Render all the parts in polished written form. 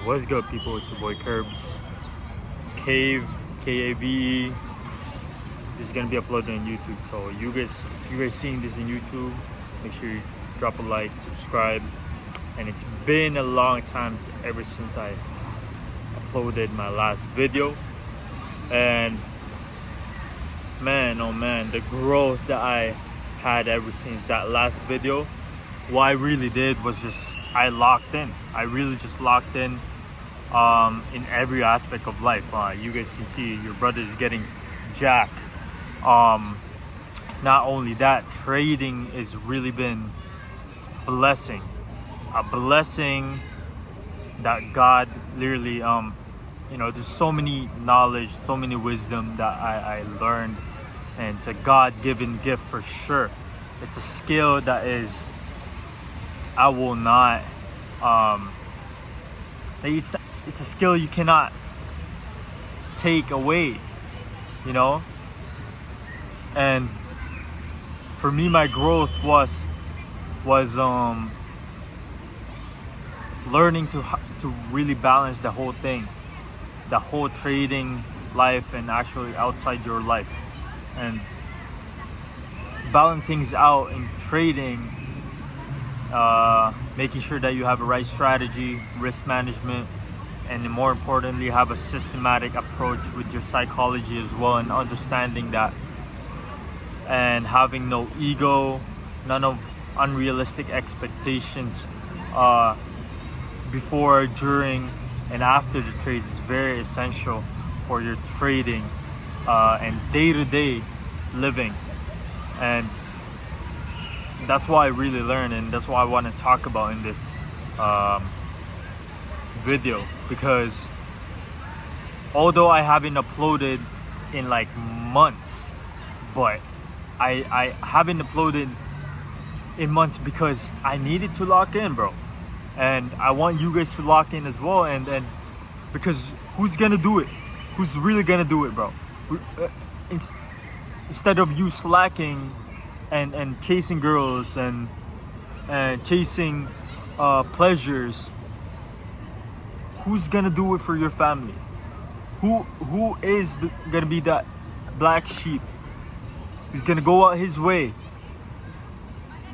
What's good, people? It's your boy Krrbbz. Cave, K-A-V-E. This is gonna be uploaded on YouTube. So if you guys seeing this on YouTube, make sure you drop a like, subscribe. And it's been a long time ever since I uploaded my last video. And man, oh man, the growth that I had ever since that last video, what I really did was I locked in. I really just locked in every aspect of life. You guys can see your brother is getting jacked. Not only that, trading has really been a blessing that God literally there's so many knowledge, so many wisdom that I learned, and it's a God-given gift for sure. It's a skill that is, I will not it's a skill you cannot take away, and for me, my growth was learning to really balance the whole thing, the whole trading life and actually outside your life, and balance things out in trading, making sure that you have a right strategy, risk management, and more importantly, have a systematic approach with your psychology as well, and understanding that, and having no ego, none of unrealistic expectations before, during, and after the trades is very essential for your trading and day-to-day living. And that's what I really learned, and that's what I want to talk about in this video, because although I haven't uploaded in like months, but I haven't uploaded in months because I needed to lock in, bro. And I want you guys to lock in as well, and because who's gonna do it? Who's really gonna do it, bro? Instead of you slacking and chasing girls and chasing pleasures, who's gonna do it for your family? Who is gonna be that black sheep who's gonna go out his way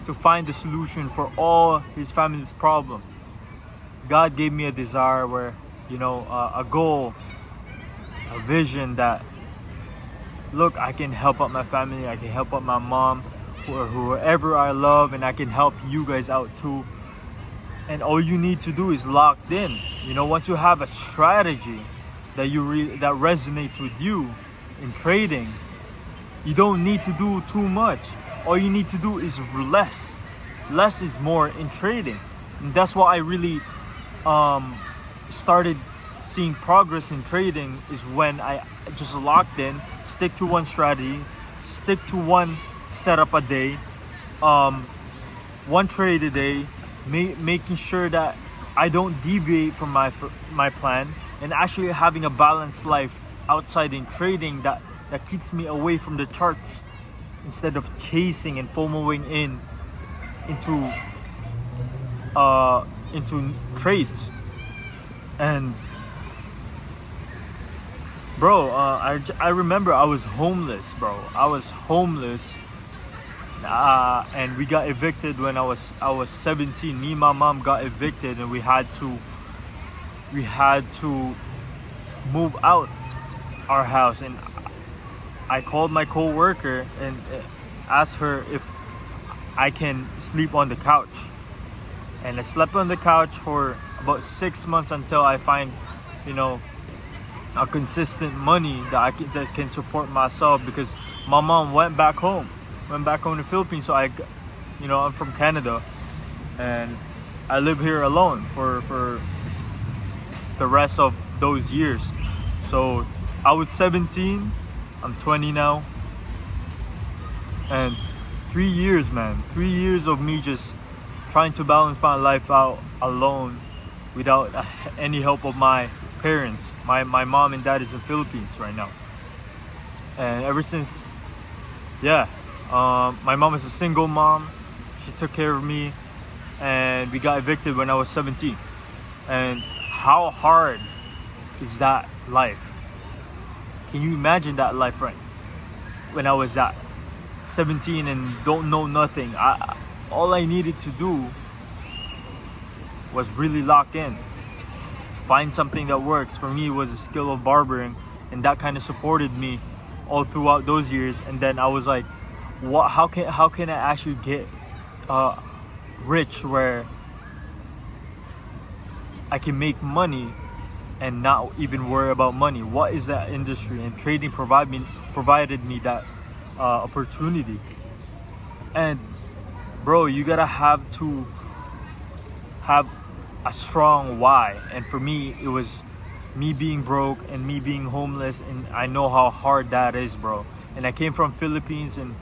to find the solution for all his family's problem? God gave me a desire where, a goal, a vision that, look, I can help out my family, I can help out my mom, or whoever I love, and I can help you guys out too. And all you need to do is locked in. Once you have a strategy that that resonates with you in trading, you don't need to do too much. All you need to do is less. Less is more in trading. And that's why I really started seeing progress in trading, is when I just locked in, stick to one strategy, stick to one setup a day, one trade a day, making sure that I don't deviate from my plan, and actually having a balanced life outside in trading that keeps me away from the charts, instead of chasing and FOMOing into trades. And bro, I remember I was homeless, bro. I was homeless, and we got evicted when I was 17. Me and my mom got evicted, and we had to move out our house. And I called my co-worker and asked her if I can sleep on the couch. And I slept on the couch for about 6 months until I find, a consistent money that can support myself, because my mom went back home to the Philippines. So I'm from Canada, and I live here alone for the rest of those years. So I was 17, I'm 20 now, and 3 years, man, 3 years of me just trying to balance my life out alone without any help of my parents. My mom and dad is in Philippines right now, and ever since, my mom is a single mom. She took care of me, and we got evicted when I was 17. And how hard is that life? Can you imagine that life, right? When I was at 17 and don't know nothing, all I needed to do was really lock in, find something that works. For me, it was a skill of barbering, and that kind of supported me all throughout those years. And then I was like, what? How can I actually get rich where I can make money and not even worry about money? What is that industry? And trading provided me that opportunity. And bro, you gotta have to have a strong why. And for me, it was me being broke and me being homeless, and I know how hard that is, bro. And I came from Philippines, and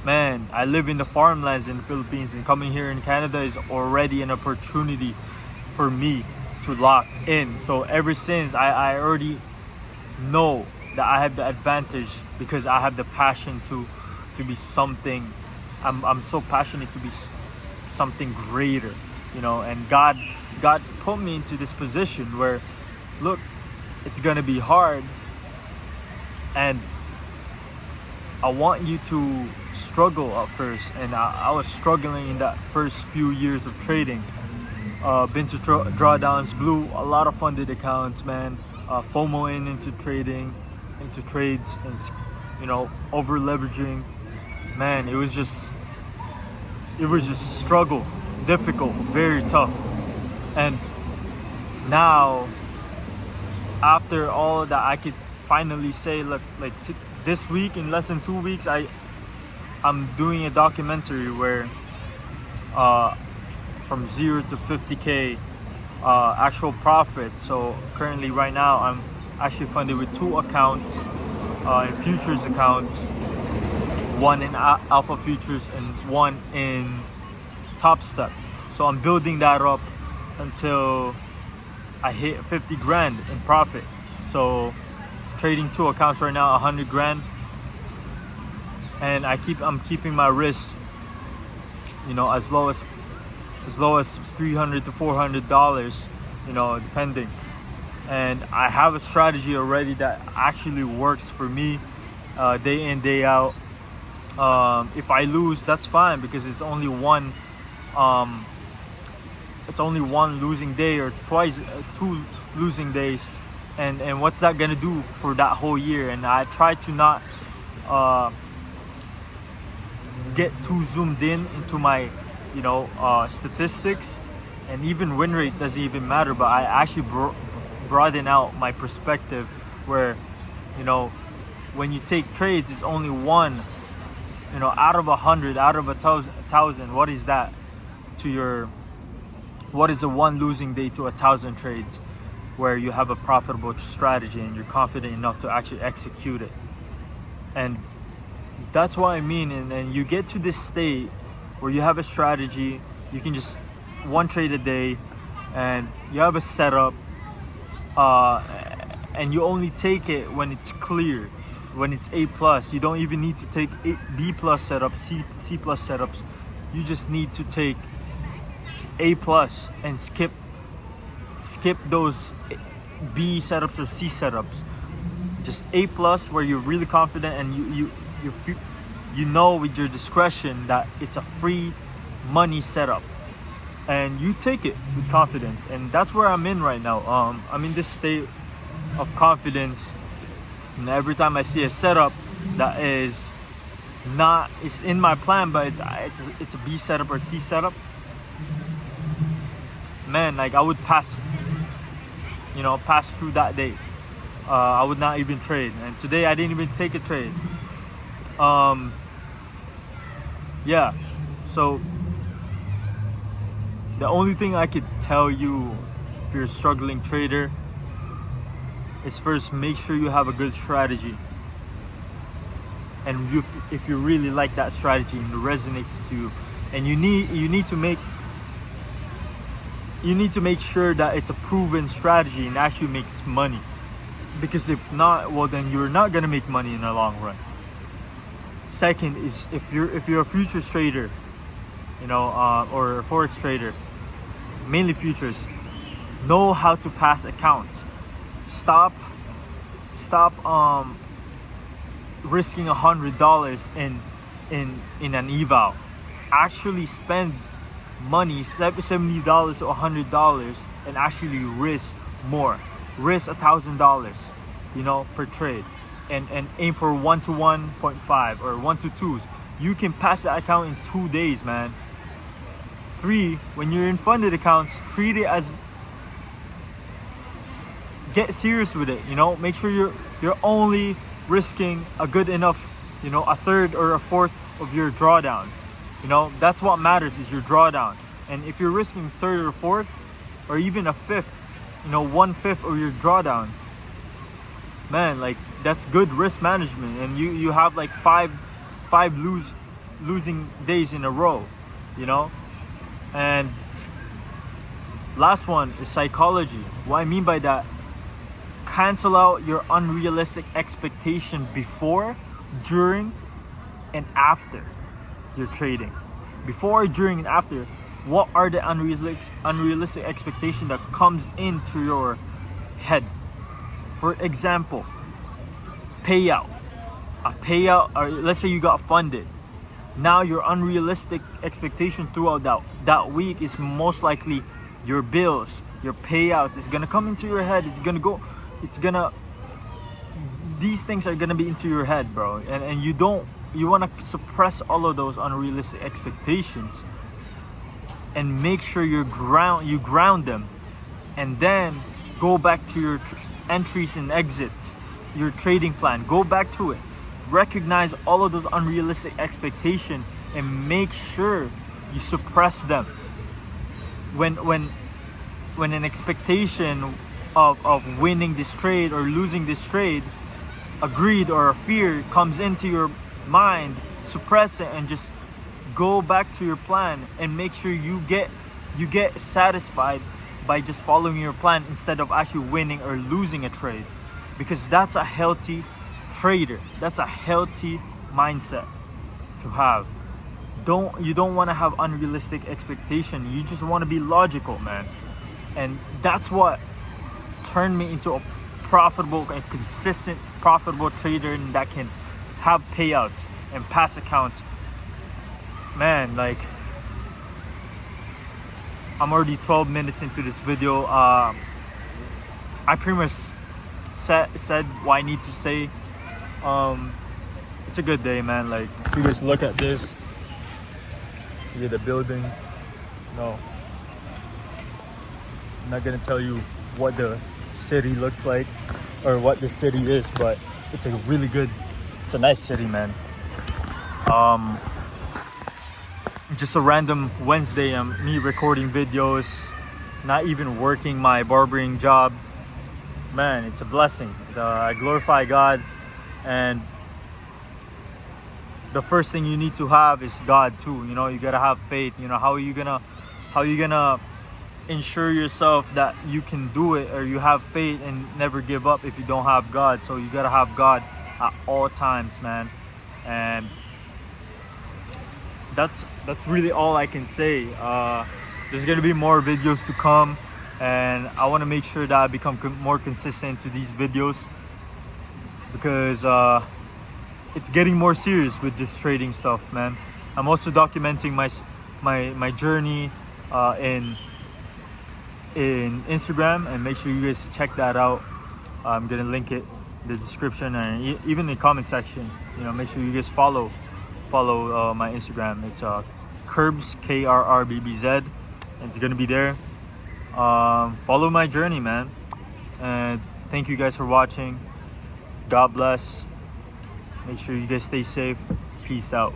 man, I live in the farmlands in the Philippines, and coming here in Canada is already an opportunity for me to lock in. So ever since, I already know that I have the advantage because I have the passion to be something. I'm so passionate to be something greater, you know. And God put me into this position where, look, it's gonna be hard, and I want you to struggle at first. And I was struggling in that first few years of trading. Been to drawdowns, blew a lot of funded accounts, man. FOMO into trading, into trades, and, you know, over leveraging. Man, it was just struggle, difficult, very tough. And now, after all that, I could finally say, look, like this week, in less than 2 weeks, I'm doing a documentary where from 0 to 50K actual profit. So currently, right now, I'm actually funded with 2 accounts, in futures accounts, one in Alpha Futures and one in Top Step. So I'm building that up until I hit 50 grand in profit. So trading 2 accounts right now, 100 grand, and I'm keeping my risk, you know, as low as $300 to $400, you know, depending. And I have a strategy already that actually works for me, day in, day out. If I lose, that's fine, because it's only one losing day, or 2 losing days, and what's that gonna do for that whole year? And I try to not get too zoomed into my, you know, statistics, and even win rate doesn't even matter, but I actually broaden out my perspective, where, you know, when you take trades, it's only one, you know, out of 100, out of 1,000. What is that to your, what is a one losing day to 1,000 trades where you have a profitable strategy and you're confident enough to actually execute it? And that's what I mean. And you get to this state where you have a strategy, you can just one trade a day, and you have a setup, and you only take it when it's clear, when it's A+. You don't even need to take B+ setups, C+ setups. You just need to take A+ and skip those B setups or C setups. Just A+ where you're really confident, and you know with your discretion that it's a free money setup, and you take it with confidence. And that's where I'm in right now. I'm in this state of confidence, and every time I see a setup that is not, it's in my plan, but it's a B setup or C setup, man, like I would pass through that day. I would not even trade, and today I didn't even take a trade. Yeah, so the only thing I could tell you, if you're a struggling trader, is first make sure you have a good strategy, and if you really like that strategy and it resonates to you, and you need to make sure that it's a proven strategy and actually makes money, because if not, well, then you're not gonna make money in the long run. Second is, if you're a futures trader, you know, or a forex trader, mainly futures, Know how to pass accounts. Stop risking $100 in an eval. Actually spend money, $70 to $100, and actually risk more. Risk $1,000, you know, per trade, and aim for 1 to 1.5 or 1 to 2s. You can pass that account in 2 days, man. 3, when you're in funded accounts, treat it as, get serious with it, you know. Make sure you're only risking a good enough, you know, a third or a fourth of your drawdown. You know, that's what matters, is your drawdown. And if you're risking third or fourth or even a fifth, you know, 1/5 of your drawdown, man, like, that's good risk management. And you have like five losing days in a row, you know. And last one is psychology. What I mean by that, cancel out your unrealistic expectation before, during, and after your trading. Before, during, and after, what are the unrealistic expectation that comes into your head? For example, payout. A payout, or let's say you got funded. Now your unrealistic expectation throughout that week is most likely your bills, your payouts is gonna come into your head. These things are gonna be into your head, bro. And you wanna suppress all of those unrealistic expectations and make sure you ground them, and then go back to your entries and exits, your trading plan. Go back to it. Recognize all of those unrealistic expectations and make sure you suppress them. When an expectation of winning this trade or losing this trade, a greed or a fear comes into your mind, suppress it and just go back to your plan, and make sure you get satisfied by just following your plan instead of actually winning or losing a trade, because that's a healthy trader. That's a healthy mindset to have. You don't want to have unrealistic expectation. You just want to be logical, man. And that's what turned me into a profitable and consistent profitable trader, and that can have payouts and pass accounts. Man, like, I'm already 12 minutes into this video. I pretty much said what I need to say. It's a good day, man. Like, if you guys look at this, look at the building. No, I'm not gonna tell you what the city looks like or what the city is, but it's a nice city, man. Just a random Wednesday, me recording videos, not even working my barbering job. Man, it's a blessing. I glorify God, and the first thing you need to have is God too. You know, you gotta have faith. You know, how are you gonna ensure yourself that you can do it, or you have faith and never give up if you don't have God? So you gotta have God at all times, man. And that's really all I can say. There's gonna be more videos to come, and I want to make sure that I become more consistent to these videos, because it's getting more serious with this trading stuff, man. I'm also documenting my journey in Instagram, and make sure you guys check that out. I'm gonna link it in the description and even the comment section. You know, make sure you guys follow my Instagram. It's krrbbz, krrbbz, and it's gonna be there. Follow my journey, man. And thank you guys for watching. God bless. Make sure you guys stay safe. Peace out.